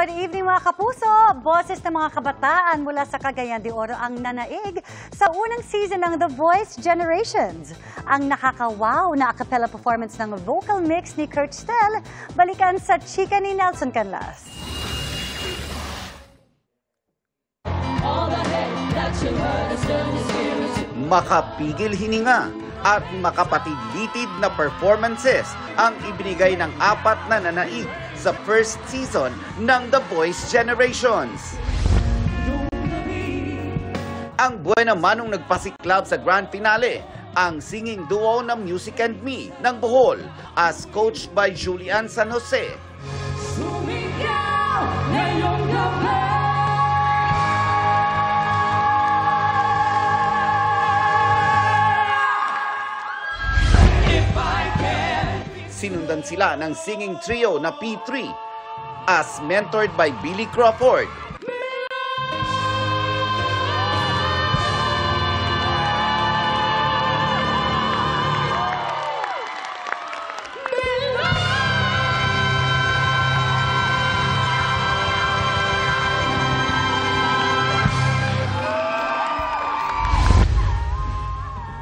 Good evening mga kapuso! Boses ng mga kabataan mula sa Cagayan de Oro ang nanaig sa unang season ng The Voice Generations. Ang nakakawaw na a cappella performance ng vocal mix ni Kurt Stel, balikan sa chika ni Nelson Canlas. Makapigil hininga at makapatid-litid na performances ang ibinigay ng apat na nanaig sa first season ng The Voice Generations. Ang buhay naman nung nagpasiklab sa grand finale, ang singing duo na Music and Me ng Bohol as coached by Julian San Jose. Sumigaw ngayong gabi. Sinundan sila ng singing trio na P3 as mentored by Billy Crawford.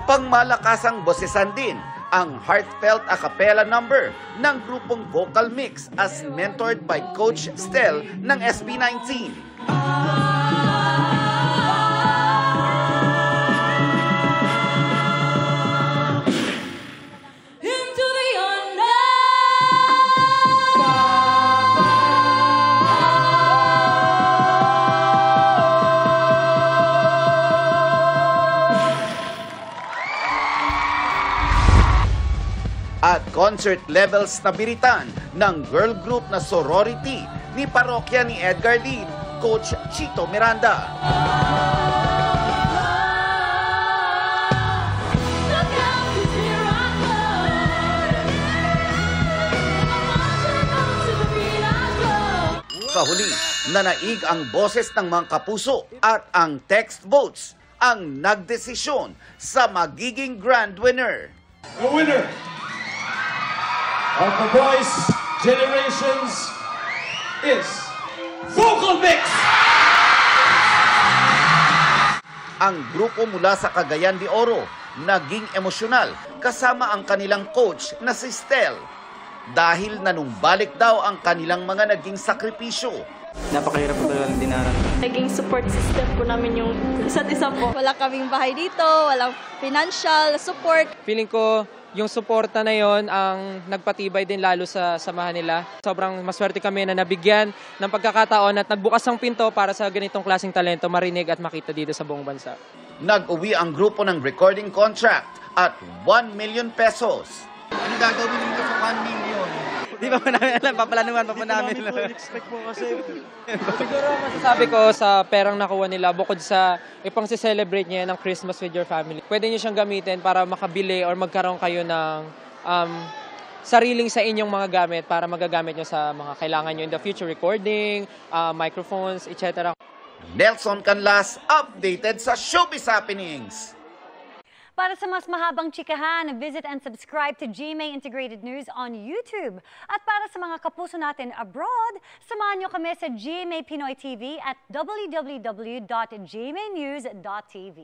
Pangmalakasang bosesan din ang heartfelt a cappella number ng grupong Vocal Mix as mentored by Coach Stel ng SB19. At concert levels na biritan ng girl group na Sorority ni parokya ni Edgar Lee, Coach Chito Miranda. Sa huli, nanaig ang boses ng mga kapuso at ang text votes ang nagdesisyon sa magiging grand winner. The winner of The Voice Generations is Vocal Mix! Ang grupo mula sa Cagayan de Oro naging emosyonal kasama ang kanilang coach na si Stel dahil nanumbalik daw ang kanilang mga naging sakripisyo. Napakahirap po talaga ng dinaran. Naging support system po namin yung isa't isa po. Wala kaming bahay dito, walang financial support. Feeling ko yung suporta na yon ang nagpatibay din lalo sa samahan nila. Sobrang maswerte kami na nabigyan ng pagkakataon at nagbukas ang pinto para sa ganitong klaseng talento marinig at makita dito sa buong bansa. Nag-uwi ang grupo ng recording contract at 1 million pesos. Ano gagawin nito sa 1 million? Di ba namin alam, paplanuhan pa po namin. Hindi namin expect po kasi. Siguro masasabi ko sa perang nakuha nila bukod sa ipang-celebrate niya ng Christmas with your family. Pwede niyo siyang gamitin para makabili or magkaroon kayo ng sariling sa inyong mga gamit para magagamit niyo sa mga kailangan niyo in the future, recording, microphones, etc. Nelson Canlas, updated sa Showbiz Happenings. Para sa mas mahabang chikahan, visit and subscribe to GMA Integrated News on YouTube. At para sa mga kapuso natin abroad, samahan niyo kami sa GMA Pinoy TV at www.gmanews.tv.